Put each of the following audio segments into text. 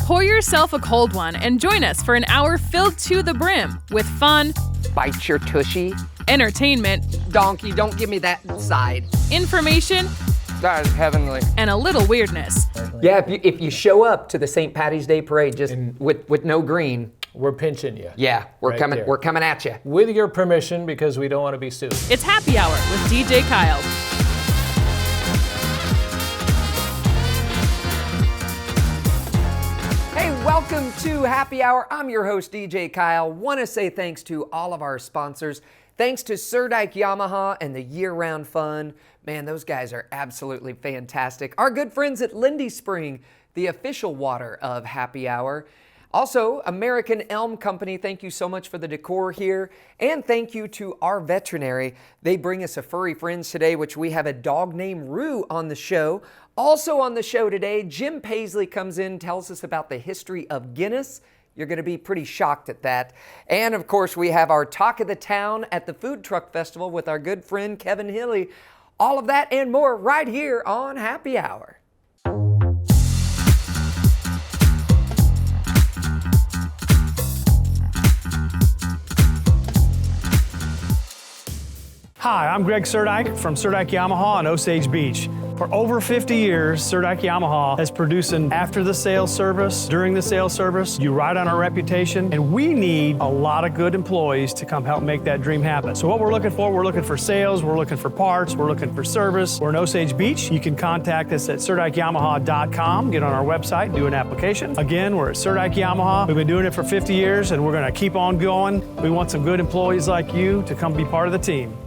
Pour yourself a cold one and join us for an hour filled to the brim with fun, Bite your tushy. entertainment, Donkey, don't give me that side. information, That is heavenly. and a little weirdness. Yeah, if you show up to the St. Patty's Day parade just with no green, We're pinching you. yeah, we're Right coming. there. We're coming at you. With your permission, because we don't want to be sued. It's Happy Hour with DJ Kyle. Hey, welcome to Happy Hour. I'm your host, DJ Kyle. Want to say thanks to all of our sponsors. Thanks to Surdike Yamaha and the Year-Round Fund. Man, those guys are absolutely fantastic. Our good friends at Lindy Spring, the official water of Happy Hour. Also, American Elm Company, thank you so much for the decor here. And thank you to our veterinary. They bring us a furry friends today, which we have a dog named Rue on the show. Also on the show today, Jim Paisley comes in, tells us about the history of Guinness. You're going to be pretty shocked at that. And of course, we have our Talk of the Town at the Food Truck Festival with our good friend Kevin Hilly. All of that and more right here on Happy Hour. Hi, I'm Greg Surdike from Surdike Yamaha in Osage Beach. For over 50 years, Surdike Yamaha has produced an after-the-sales service, during the sales service. You ride on our reputation, and we need a lot of good employees to come help make that dream happen. So what we're looking for sales, we're looking for parts, we're looking for service. We're in Osage Beach. You can contact us at SurdikeYamaha.com, get on our website, do an application. Again, we're at Surdike Yamaha. We've been doing it for 50 years, and we're gonna keep on going. We want some good employees like you to come be part of the team.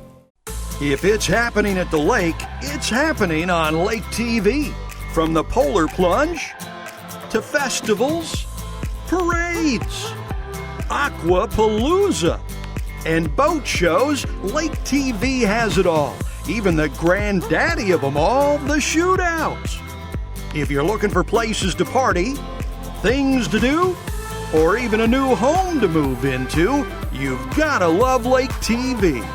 If it's happening at the lake, it's happening on Lake TV. From the polar plunge to festivals, parades, aquapalooza, and boat shows, Lake TV has it all. Even the granddaddy of them all, the shootouts. If you're looking for places to party, things to do, or even a new home to move into, you've gotta love Lake TV.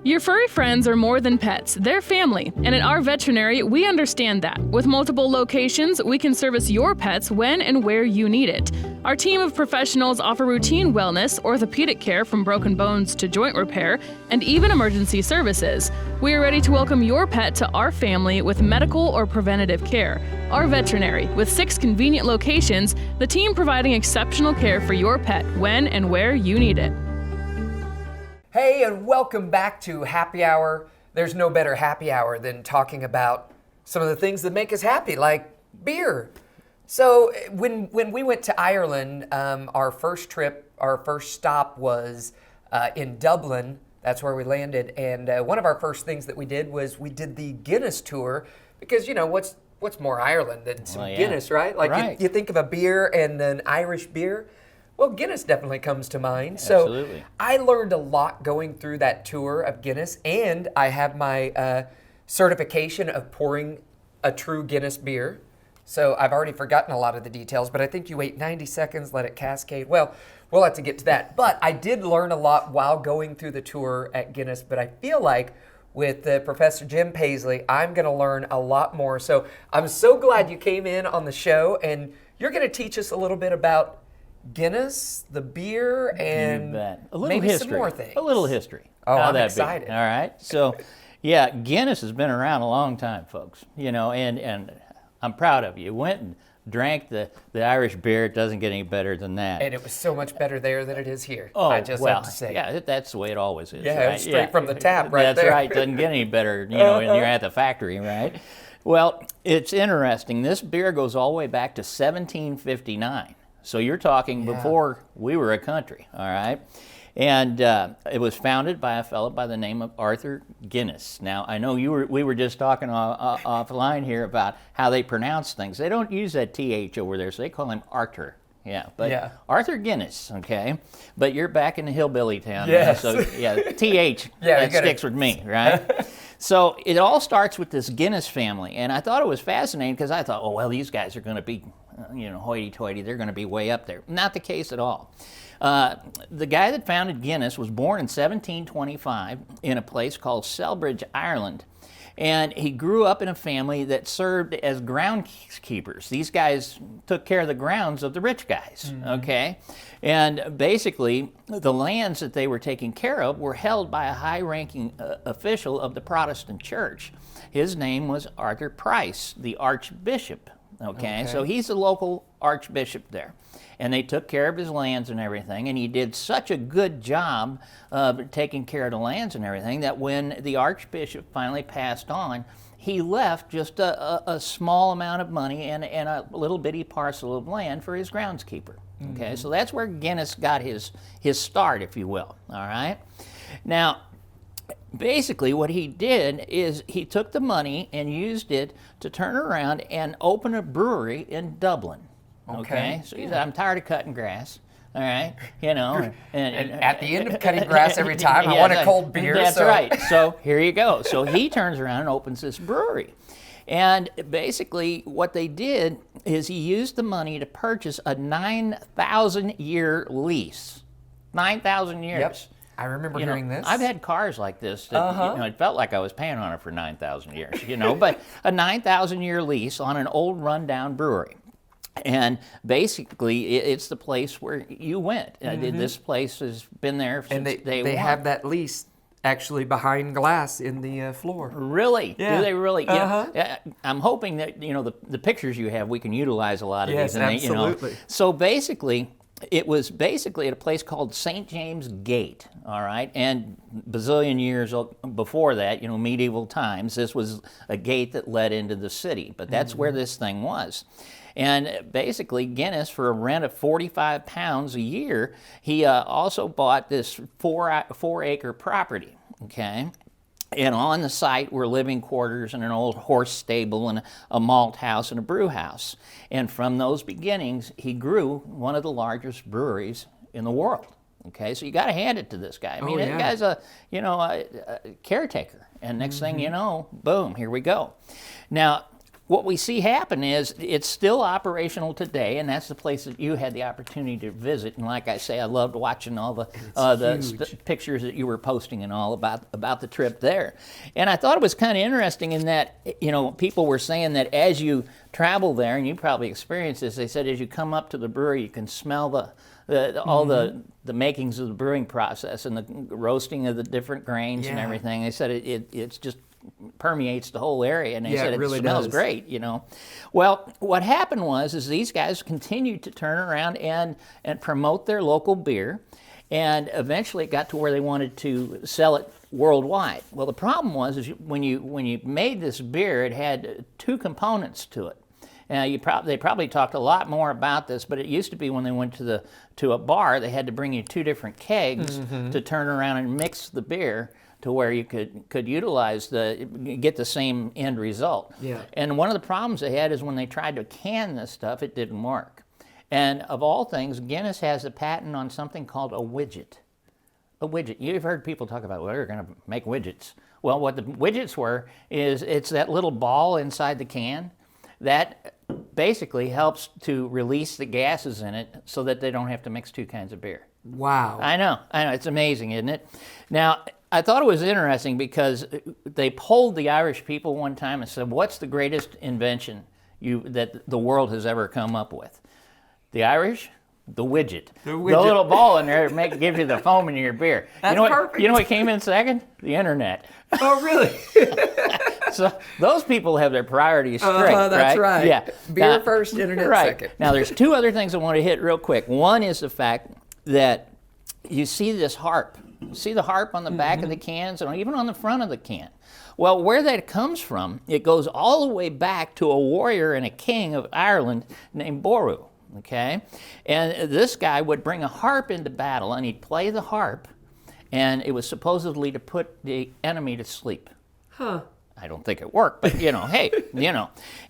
Your furry friends are more than pets, they're family, and at our veterinary, we understand that. With multiple locations, we can service your pets when and where you need it. Our team of professionals offer routine wellness, orthopedic care from broken bones to joint repair, and even emergency services. We are ready to welcome your pet to our family with medical or preventative care. Our veterinary, with 6 convenient locations, the team providing exceptional care for your pet when and where you need it. Hey, and welcome back to Happy Hour. There's no better happy hour than talking about some of the things that make us happy, like beer. So when we went to Ireland, our first stop was in Dublin. That's where we landed. And one of our first things that we did was we did the Guinness tour, because, you know, what's more Ireland than some Guinness, right? Like Right. You think of a beer and an Irish beer. Well, Guinness definitely comes to mind. Absolutely. So I learned a lot going through that tour of Guinness, and I have my certification of pouring a true Guinness beer. So I've already forgotten a lot of the details, but I think you wait 90 seconds, let it cascade. Well, we'll have to get to that. But I did learn a lot while going through the tour at Guinness, but I feel like with Professor Jim Paisley, I'm going to learn a lot more. So I'm so glad you came in on the show, and you're going to teach us a little bit about Guinness, the beer, and A little maybe history. some more things. A little history. Oh, How'd I'm that be? excited. All right. So, yeah, Guinness has been around a long time, folks. You know, and I'm proud of you. You went and drank the Irish beer. It doesn't get any better than that. And it was so much better there than it is here. Oh, I just well, have to say. yeah, that's the way it always is. Yeah, right? it was straight from the tap right That's there. right. Doesn't get any better, you know, when you're at the factory, right? Well, it's interesting. This beer goes all the way back to 1759. So you're talking before we were a country, all right? And it was founded by a fellow by the name of Arthur Guinness. Now, I know we were just talking offline here about how they pronounce things. They don't use that TH over there, so they call him Arthur. Yeah, but Arthur Guinness, okay? But you're back in the hillbilly town now, Yes. so yeah, TH, that sticks with me, right? So it all starts with this Guinness family, and I thought it was fascinating because I thought, oh, well, these guys are going to be, hoity-toity. They're going to be way up there. Not the case at all. The guy that founded Guinness was born in 1725 in a place called Selbridge, Ireland. And he grew up in a family that served as groundskeepers. These guys took care of the grounds of the rich guys, okay? And basically, the lands that they were taking care of were held by a high-ranking official of the Protestant church. His name was Arthur Price, the archbishop, okay? So he's the local archbishop there. And they took care of his lands and everything, and he did such a good job of taking care of the lands and everything that when the archbishop finally passed on, he left just a small amount of money and a little bitty parcel of land for his groundskeeper. Okay, so that's where Guinness got his start, if you will, all right? Now, basically what he did is he took the money and used it to turn around and open a brewery in Dublin. Okay, so he said, I'm tired of cutting grass. All right, you know. And at the end of cutting grass every time, I want a cold beer. That's right. So here you go. So he turns around and opens this brewery. And basically what they did is he used the money to purchase a 9,000-year lease. 9,000 years. Yep. I remember hearing this. I've had cars like this that it felt like I was paying on it for 9,000 years, but a 9,000-year lease on an old rundown brewery. And basically, it's the place where you went. This place has been there since day one. They have that lease actually behind glass in the floor. Really? Yeah. Do they really? Yeah. I'm hoping that the pictures you have, we can utilize a lot of these. Yes, absolutely. So basically, it was basically at a place called St. James Gate, all right? And bazillion years before that, medieval times, this was a gate that led into the city. But that's where this thing was. And basically, Guinness, for a rent of £45 a year, he also bought this four-acre property, okay? And on the site were living quarters and an old horse stable and a malt house and a brew house. And from those beginnings, he grew one of the largest breweries in the world. Okay, so you got to hand it to this guy. I mean, that guy's a caretaker. And next thing you know, boom, here we go. Now, what we see happen is it's still operational today, and that's the place that you had the opportunity to visit. And like I say, I loved watching all the pictures that you were posting and all about the trip there. And I thought it was kind of interesting in that, people were saying that as you travel there, and you probably experienced this, they said as you come up to the brewery, you can smell all the makings of the brewing process and the roasting of the different grains and everything. They said it's just permeates the whole area, and they said it really smells great, Well, what happened was these guys continued to turn around and promote their local beer, and eventually it got to where they wanted to sell it worldwide. Well, the problem was when you made this beer, it had two components to it. They probably talked a lot more about this, but it used to be when they went to a bar, they had to bring you two different kegs to turn around and mix the beer to where you could utilize get the same end result. Yeah. And one of the problems they had is when they tried to can this stuff, it didn't work. And of all things, Guinness has a patent on something called a widget. A widget. You've heard people talk about, well, they're going to make widgets. Well, what the widgets were is it's that little ball inside the can that basically helps to release the gases in it so that they don't have to mix two kinds of beer. Wow. I know. It's amazing, isn't it? Now, I thought it was interesting because they polled the Irish people one time and said, what's the greatest invention that the world has ever come up with? The Irish? The widget. The little ball in there gives you the foam in your beer. That's perfect. You know what came in second? The internet. Oh, really? So those people have their priorities straight, that's right. Yeah. Beer first, internet second. Now, there's two other things I want to hit real quick. One is the fact that you see this harp. See the harp on the back of the cans and even on the front of the can. Well, where that comes from, it goes all the way back to a warrior and a king of Ireland named Boru, okay? And this guy would bring a harp into battle, and he'd play the harp, and it was supposedly to put the enemy to sleep. Huh. I don't think it worked, but hey,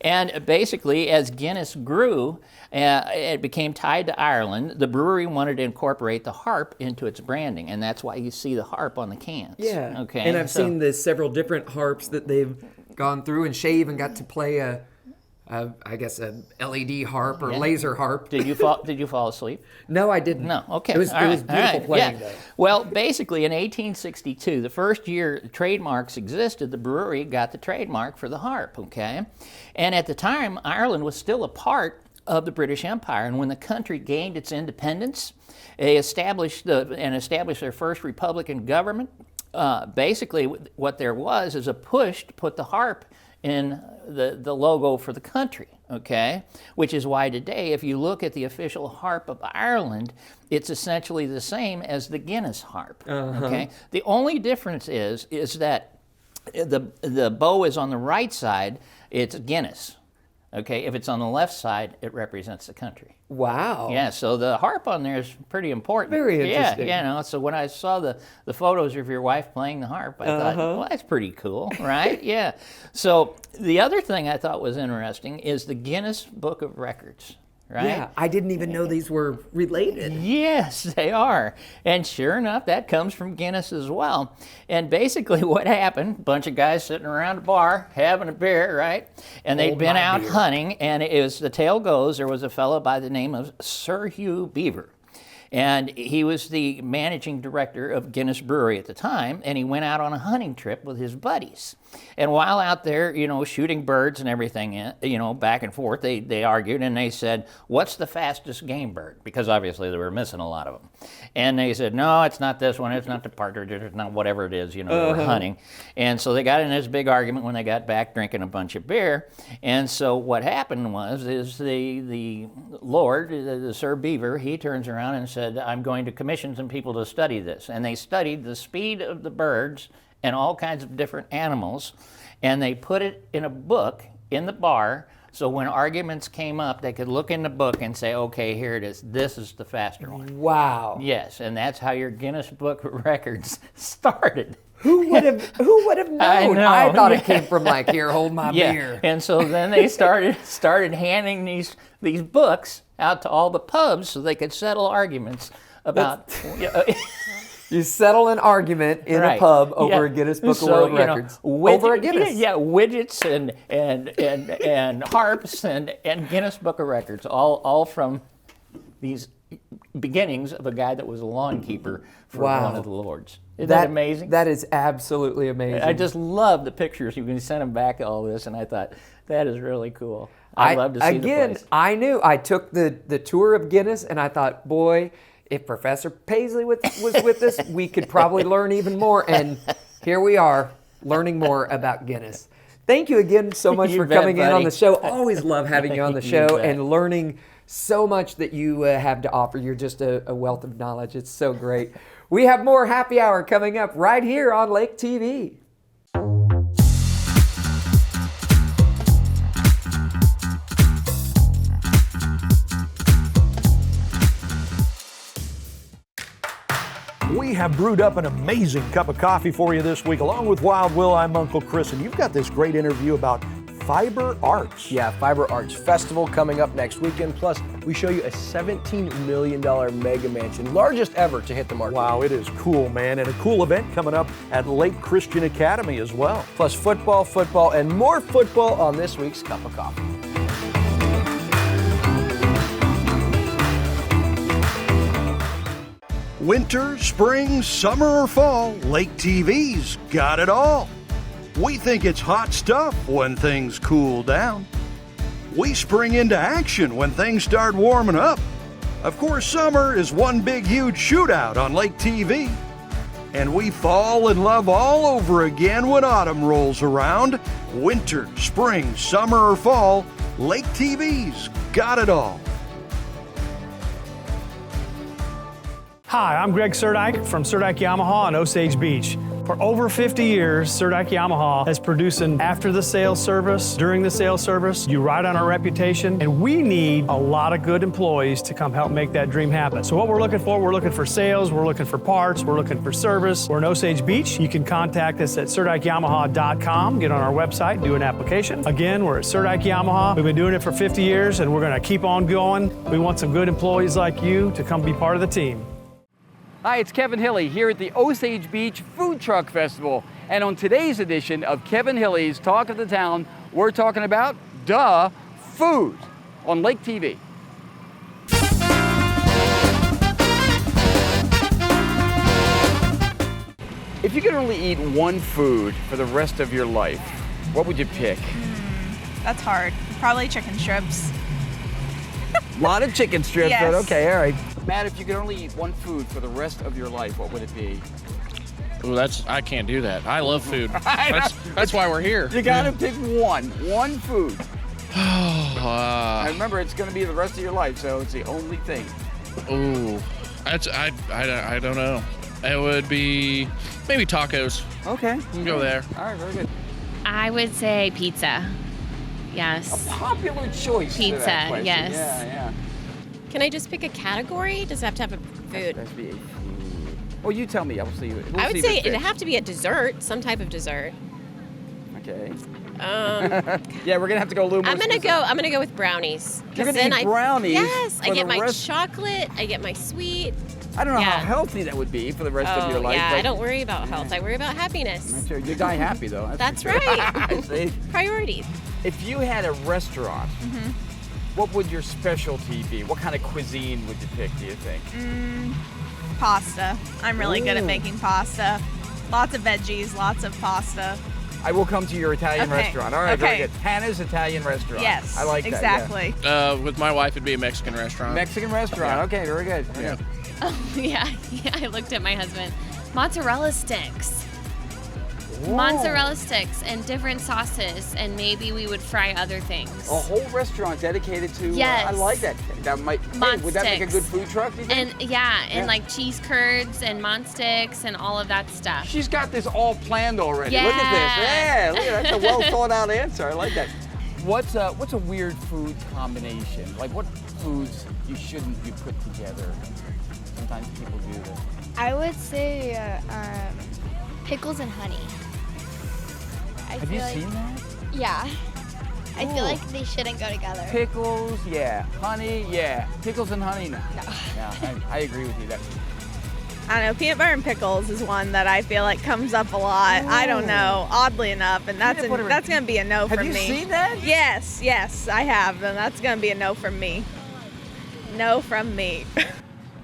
And basically, as Guinness grew, it became tied to Ireland. The brewery wanted to incorporate the harp into its branding, and that's why you see the harp on the cans. Yeah. Okay. And I've seen the several different harps that they've gone through, and Shay even got to play I guess a LED harp or laser harp. Did you fall asleep? No, I didn't. No, okay. It was beautiful playing though. Well, basically in 1862, the first year trademarks existed, the brewery got the trademark for the harp, okay? And at the time, Ireland was still a part of the British Empire, and when the country gained its independence, they established their first republican government. Basically, what there was is a push to put the harp in the logo for the country, okay? Which is why today, if you look at the official harp of Ireland, it's essentially the same as the Guinness harp, okay? The only difference is that the bow is on the right side, it's Guinness, okay? If it's on the left side, it represents the country. Wow. Yeah, so the harp on there is pretty important. Very interesting. Yeah, you know, so when I saw the photos of your wife playing the harp, I thought, well, that's pretty cool, right? Yeah. So the other thing I thought was interesting is the Guinness Book of Records, right? Yeah, I didn't even know these were related. Yes, they are. And sure enough, that comes from Guinness as well. And basically what happened, a bunch of guys sitting around a bar having a beer, right? And they'd been out hunting, and the tale goes, there was a fellow by the name of Sir Hugh Beaver. And he was the managing director of Guinness Brewery at the time, and he went out on a hunting trip with his buddies. And while out there, you know, shooting birds and everything, you know, back and forth, they argued, and they said, what's the fastest game bird? Because obviously they were missing a lot of them. And they said, no, it's not this one, it's not the partridge, it's not whatever it is, you know, they were hunting. And so they got in this big argument when they got back drinking a bunch of beer. And so what happened is the Lord, the Sir Beaver, he turns around and said, I'm going to commission some people to study this. And they studied the speed of the birds and all kinds of different animals, and they put it in a book in the bar, so when arguments came up, they could look in the book and say, okay, here it is, this is the faster one. Wow. Yes, and that's how your Guinness Book of Records started. Who would have known? I know. I thought it came from like, here, hold my beer. And so then they started handing these books out to all the pubs so they could settle arguments about... You settle an argument in a pub over a Guinness Book of World Records. Over a Guinness. Yeah, widgets and harps and Guinness Book of Records, all from these beginnings of a guy that was a lawn keeper for one of the lords. Isn't that amazing? That is absolutely amazing. I just love the pictures. You can send them back all this, and I thought, that is really cool. I'd love to see the place. I took the tour of Guinness, and I thought, boy, if Professor Paisley was with us, we could probably learn even more. And here we are, learning more about Guinness. Thank you again so much for coming in on the show. Always love having you on the show and learning so much that you have to offer. You're just a wealth of knowledge. It's so great. We have more Happy Hour coming up right here on Lake TV. We have brewed up an amazing cup of coffee for you this week. Along with Wild Will, I'm Uncle Chris, and you've got this great interview about Fiber Arts. Yeah, Fiber Arts Festival coming up next weekend. Plus, we show you a $17 million mega mansion, largest ever to hit the market. Wow, it is cool, man. And a cool event coming up at Lake Christian Academy as well. Plus football, and more football on this week's Cup of Coffee. Winter, spring, summer, or fall, Lake TV's got it all. We think it's hot stuff when things cool down. We spring into action when things start warming up. Of course, summer is one big, huge shootout on Lake TV. And we fall in love all over again when autumn rolls around. Winter, spring, summer, or fall, Lake TV's got it all. Hi, I'm Greg Surdike from Surdike Yamaha on Osage Beach. For over 50 years, Surdike Yamaha has produced an after-the-sales service, during the sales service. You ride on our reputation, and we need a lot of good employees to come help make that dream happen. So what we're looking for sales, we're looking for parts, we're looking for service. We're in Osage Beach. You can contact us at SurdikeYamaha.com, get on our website, do an application. Again, we're at Surdike Yamaha. We've been doing it for 50 years, and we're going to keep on going. We want some good employees like you to come be part of the team. Hi, it's Kevin Hilly here at the Osage Beach Food Truck Festival. And on today's edition of Kevin Hilly's Talk of the Town, we're talking about, food on Lake TV. If you could only eat one food for the rest of your life, what would you pick? That's hard. Probably chicken strips. A lot of chicken strips, Yes. but okay, all right. Matt, if you could only eat one food for the rest of your life, what would it be? Ooh, I can't do that. I love food. That's why we're here. You gotta pick one food. And remember, it's gonna be the rest of your life, so it's the only thing. Ooh, I don't know. It would be maybe tacos. Okay. We can go there. All right, very good. I would say pizza. Yes. A popular choice. to that Pizza, question. yes. Yeah. Can I just pick a category? Does it have to have a food? That's be a food. Well, you tell me. We'll see. I would say it'd have to be a dessert, some type of dessert. Okay. Yeah, we're gonna have to go a little more. I'm gonna go with brownies. You're 'Cause gonna then eat brownies Yes, I for get the my rest- chocolate. I get my sweet. I don't know how Yeah. healthy that would be for the rest of your life. Yeah, but I don't worry about health. I worry about happiness. I'm sure you die happy though. That's for sure. right. See? Priorities. If you had a restaurant, what would your specialty be? What kind of cuisine would you pick, do you think? Pasta. I'm really good at Ooh. making pasta. Lots of veggies, lots of pasta. I will come to your Italian Okay. restaurant. All right, very Okay. good. Hannah's Italian restaurant. Yes. I like that. yeah. exactly. With my wife, it'd be a Mexican restaurant. Mexican restaurant. Yeah. Okay, very good. Yeah. Yeah, I looked at my husband. Mozzarella sticks. Mozzarella sticks and different sauces, and maybe we would fry other things. A whole restaurant dedicated to. Yes. I like that. That might. Mont Hey, would that make a sticks. good food truck? Do you think? And and like cheese curds and Mont sticks and all of that stuff. She's got this all planned already. Look at this. Yeah. Yeah, look at that. That's a well thought out answer. I like that. What's a weird food combination? Like what foods you shouldn't be put together? Sometimes people do this. I would say pickles and honey. Have you seen that? Yeah. I Ooh. feel like they shouldn't go together. Pickles, yeah. Honey, yeah. Pickles and honey, no. Yeah, I agree with you. That. I don't know, peanut butter and pickles is one that I feel like comes up a lot. I don't know, oddly enough, and that's Peanut butter and- that's gonna be a no Have from you me. seen that? Yes, I have, and that's gonna be a no from me. No from me.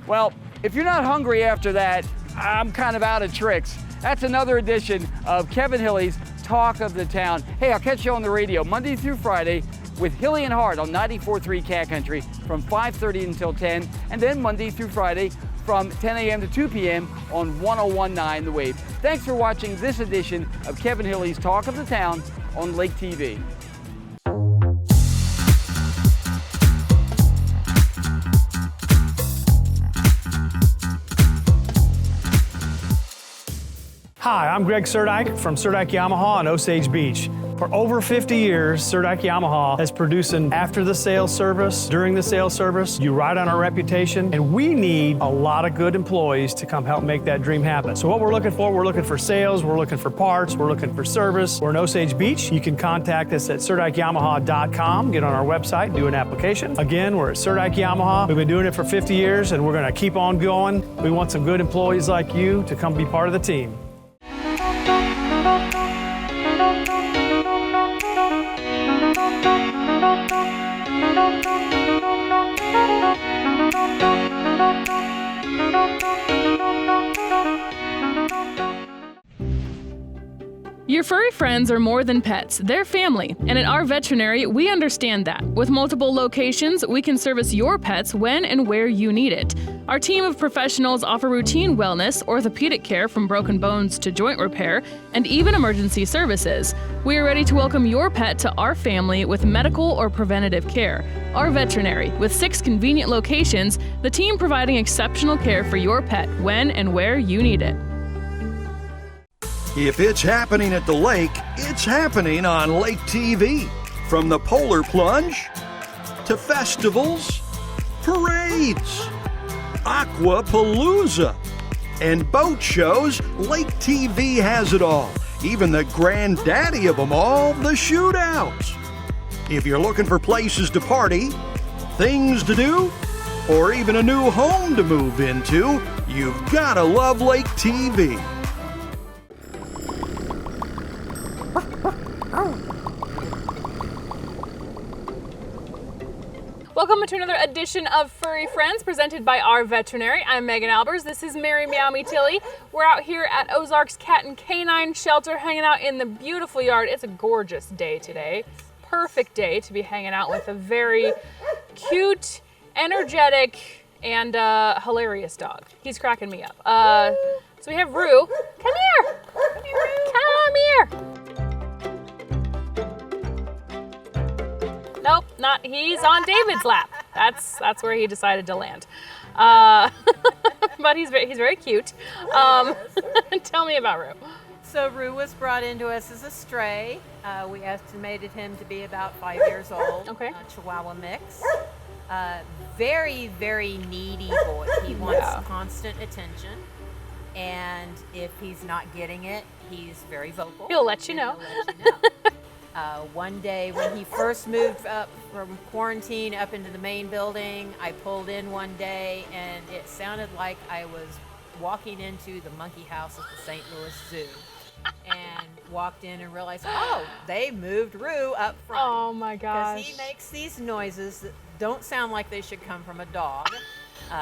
Well, if you're not hungry after that, I'm kind of out of tricks. That's another edition of Kevin Hilly's Talk of the Town. Hey, I'll catch you on the radio Monday through Friday with Hilly and Hart on 94.3 Cat Country from 5:30 until 10, and then Monday through Friday from 10 a.m. to 2 p.m. on 101.9 The Wave. Thanks for watching this edition of Kevin Hilly's Talk of the Town on Lake TV. Hi, I'm Greg Surdike from Surdike Yamaha in Osage Beach. For over 50 years, Surdike Yamaha has produced an after-the-sales service, during the sales service. You ride on our reputation, and we need a lot of good employees to come help make that dream happen. So what we're looking for sales, we're looking for parts, we're looking for service. We're in Osage Beach. You can contact us at SurdikeYamaha.com, get on our website, do an application. Again, we're at Surdike Yamaha. We've been doing it for 50 years, and we're gonna keep on going. We want some good employees like you to come be part of the team. Your furry friends are more than pets, they're family. And at our veterinary, we understand that. With multiple locations, we can service your pets when and where you need it. Our team of professionals offer routine wellness, orthopedic care from broken bones to joint repair, and even emergency services. We are ready to welcome your pet to our family with medical or preventative care. Our veterinary, with 6 convenient locations, the team providing exceptional care for your pet when and where you need it. If it's happening at the lake, it's happening on Lake TV. From the polar plunge to festivals, parades, aquapalooza, and boat shows, Lake TV has it all. Even the granddaddy of them all, the shootouts. If you're looking for places to party, things to do, or even a new home to move into, you've gotta love Lake TV. Welcome to another edition of Furry Friends presented by our veterinary. I'm Megan Albers. This is Mary Meow Me Tilly. We're out here at Ozarks Cat and Canine Shelter hanging out in the beautiful yard. It's a gorgeous day today. Perfect day to be hanging out with a very cute, energetic, and hilarious dog. He's cracking me up. So we have Rue. Come here. Come here. Nope, not. He's on David's lap. That's where he decided to land. But he's very cute. Tell me about Rue. So Rue was brought into us as a stray. We estimated him to be about 5 years old. Okay. Chihuahua mix. Very, very needy boy. He wants constant attention. And if he's not getting it, he's very vocal. He'll let you know. One day when he first moved up from quarantine up into the main building, I pulled in one day and it sounded like I was walking into the monkey house at the St. Louis Zoo. And walked in and realized, oh, they moved Rue up front. Oh my gosh. Because he makes these noises that don't sound like they should come from a dog.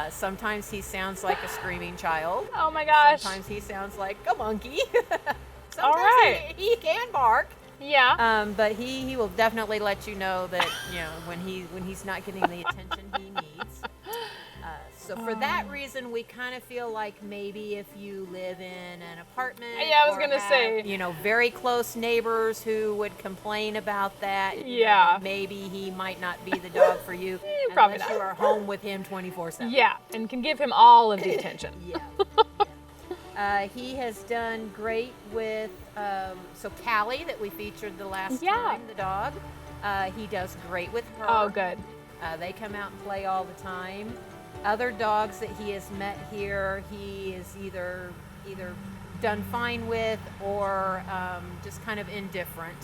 Sometimes he sounds like a screaming child. Oh my gosh. Sometimes he sounds like a monkey. Sometimes all right. he can bark. Yeah. But he will definitely let you know that, you know, when he's not getting the attention he needs. So for that reason, we kind of feel like maybe if you live in an apartment, yeah, I was gonna say, you know, very close neighbors who would complain about that. Yeah. Maybe he might not be the dog for you probably unless not. you are home with him 24/7. Yeah, and can give him all of the attention. He has done great with, so Callie that we featured the last time, the dog, he does great with her. Oh, good. They come out and play all the time. Other dogs that he has met here, he is either done fine with or just kind of indifferent.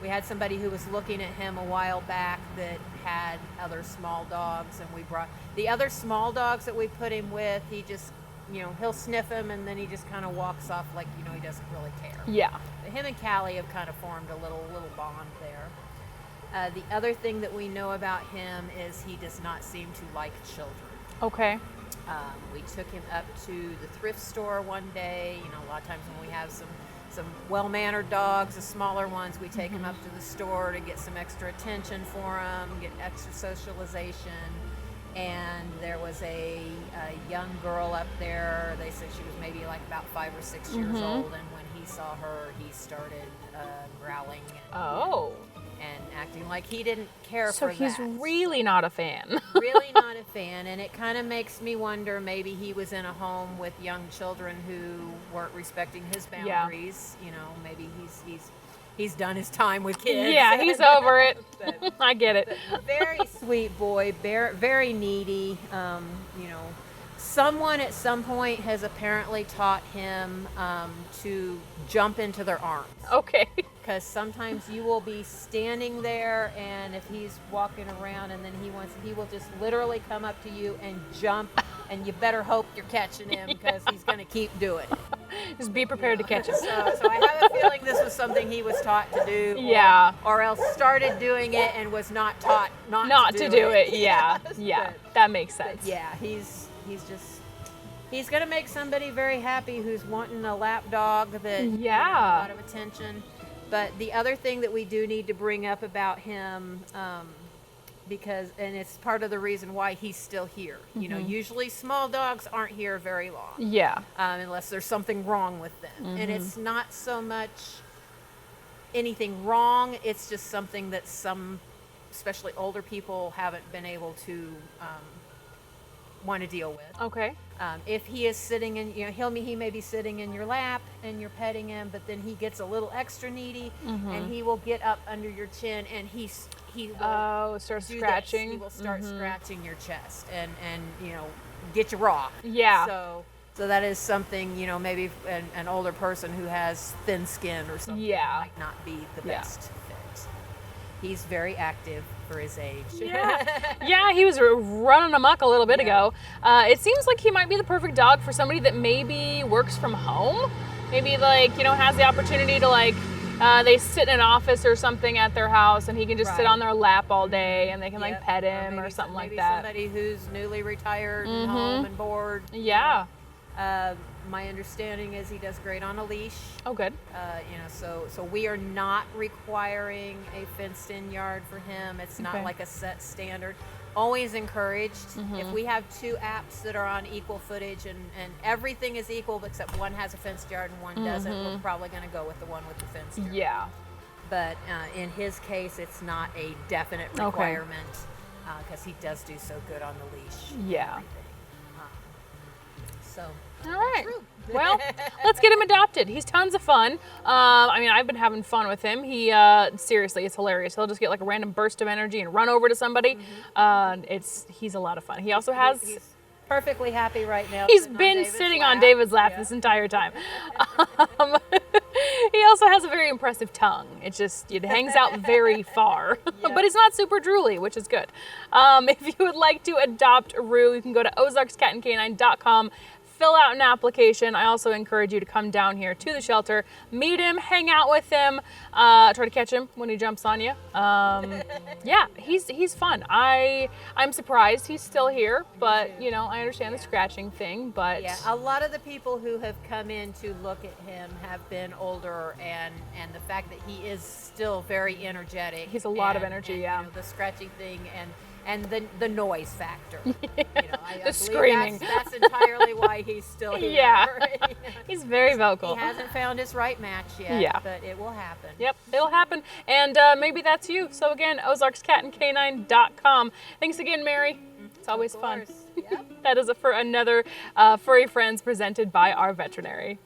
We had somebody who was looking at him a while back that had other small dogs, and we brought the other small dogs that we put him with. He just, you know, he'll sniff him and then he just kind of walks off like, you know, he doesn't really care. Yeah. But him and Callie have kind of formed a little bond there. The other thing that we know about him is he does not seem to like children. Okay. We took him up to the thrift store one day. You know, a lot of times when we have some well-mannered dogs, the smaller ones, we take him up to the store to get some extra attention for him, get extra socialization. And there was a young girl up there. They said she was maybe like about 5 or 6 years old, and when he saw her, he started growling. And acting like he didn't care for that. So he's really not a fan. Really not a fan, and it kind of makes me wonder maybe he was in a home with young children who weren't respecting his boundaries. You know, maybe he's done his time with kids. Yeah, he's over it. I get it. Very sweet boy, very needy. You know, someone at some point has apparently taught him to jump into their arms. Okay. Because sometimes you will be standing there, and if he's walking around, and then he will just literally come up to you and jump, and you better hope you're catching him because he's going to keep doing it. Just be prepared to catch him. So I have a feeling this was something he was taught to do. Or else started doing it and was not taught not to do it. Yeah. That makes sense. Yeah, he's going to make somebody very happy who's wanting a lap dog that you know, a lot of attention. But the other thing that we do need to bring up about him, because, and it's part of the reason why he's still here. You know, usually small dogs aren't here very long. Yeah. Unless there's something wrong with them. And it's not so much anything wrong, it's just something that some, especially older people, haven't been able to want to deal with. Okay. If he is sitting in, you know, he may be sitting in your lap and you're petting him, but then he gets a little extra needy and he will get up under your chin and he will start scratching. He will start scratching your chest and you know, get you raw. Yeah. So that is something, you know, maybe an older person who has thin skin or something might not be the best fit. He's very active for his age. Yeah, he was running amok a little bit ago. It seems like he might be the perfect dog for somebody that maybe works from home. Maybe, like, you know, has the opportunity to, like, they sit in an office or something at their house, and he can just sit on their lap all day, and they can like pet him or something like that. Somebody who's newly retired and home and bored. Yeah. My understanding is he does great on a leash. Oh, good. So we are not requiring a fenced-in yard for him. It's not like a set standard. Always encouraged. If we have two apps that are on equal footage and everything is equal except one has a fenced yard and one doesn't, we're probably going to go with the one with the fenced yard. Yeah. But in his case, it's not a definite requirement because he does do so good on the leash. Yeah. So. All right. Well, let's get him adopted. He's tons of fun. I mean, I've been having fun with him. He seriously, it's hilarious. He'll just get like a random burst of energy and run over to somebody. He's a lot of fun. He also has. He's perfectly happy right now. He's been sitting on David's lap this entire time. He also has a very impressive tongue. It hangs out very far, but it's not super drooly, which is good. If you would like to adopt Rue, you can go to OzarksCatandCanine.com. Fill out an application. I also encourage you to come down here to the shelter, meet him, hang out with him, try to catch him when he jumps on you. Yeah, he's fun. I'm surprised he's still here, but I understand the scratching thing. But yeah, a lot of the people who have come in to look at him have been older, and the fact that he is still very energetic. He's a lot of energy. Yeah, the scratching thing and the noise factor. The screaming. That's entirely why he's still here. Yeah. He's very vocal. He hasn't found his right match yet, but it will happen. Yep, it'll happen. And maybe that's you. So again, OzarksCatandCanine.com. Thanks again, Mary. It's always fun. Yep. That is it for another Furry Friends presented by our veterinary.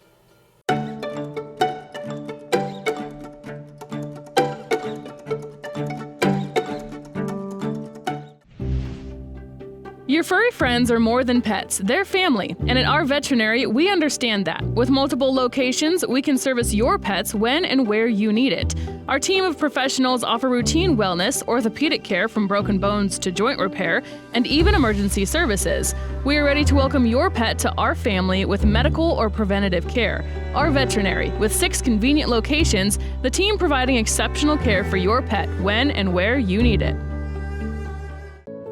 Your furry friends are more than pets, they're family, and at our veterinary, we understand that. With multiple locations, we can service your pets when and where you need it. Our team of professionals offer routine wellness, orthopedic care from broken bones to joint repair, and even emergency services. We are ready to welcome your pet to our family with medical or preventative care. Our veterinary, with 6 convenient locations, the team providing exceptional care for your pet when and where you need it.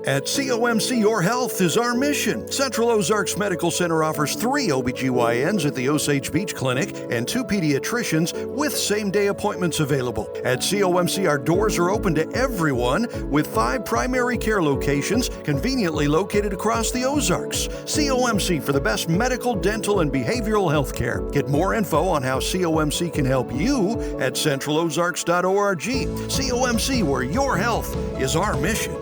At COMC, your health is our mission. Central Ozarks Medical Center offers 3 OBGYNs at the Osage Beach Clinic and 2 pediatricians with same-day appointments available. At COMC, our doors are open to everyone with 5 primary care locations conveniently located across the Ozarks. COMC for the best medical, dental, and behavioral health care. Get more info on how COMC can help you at centralozarks.org. COMC, where your health is our mission.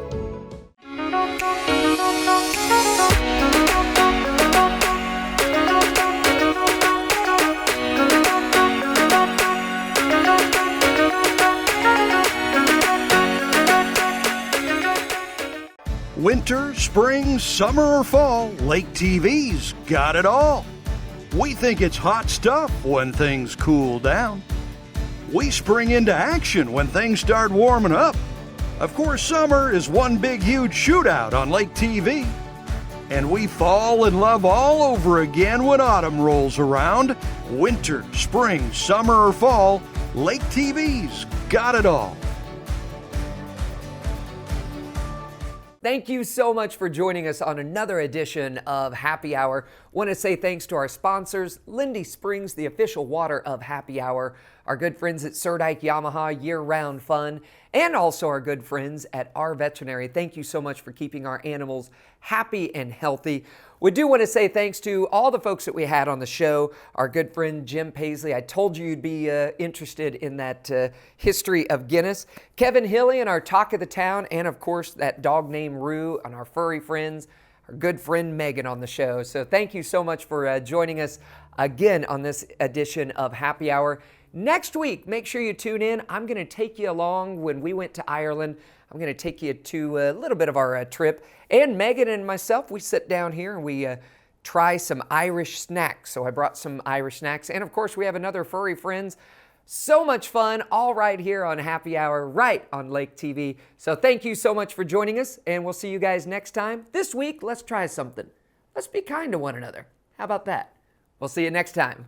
Winter, spring, summer, or fall, Lake TV's got it all. We think it's hot stuff when things cool down. We spring into action when things start warming up. Of course, summer is one big, huge shootout on Lake TV. And we fall in love all over again when autumn rolls around. Winter, spring, summer, or fall, Lake TV's got it all. Thank you so much for joining us on another edition of Happy Hour. Want to say thanks to our sponsors, Lindy Springs, the official water of Happy Hour, our good friends at Surdike Yamaha, year-round fun, and also our good friends at our veterinary. Thank you so much for keeping our animals happy and healthy. We do want to say thanks to all the folks that we had on the show. Our good friend Jim Paisley. I told you you'd be interested in that history of Guinness. Kevin Hillian, our talk of the town, and of course that dog named Rue, and our furry friends, our good friend Megan on the show. So thank you so much for joining us again on this edition of Happy Hour. Next week, make sure you tune in. I'm going to take you along when we went to Ireland. I'm going to take you to a little bit of our trip. And Megan and myself, we sit down here and we try some Irish snacks. So I brought some Irish snacks. And of course, we have another Furry Friends. So much fun, all right here on Happy Hour, right on Lake TV. So thank you so much for joining us, and we'll see you guys next time. This week, let's try something. Let's be kind to one another. How about that? We'll see you next time.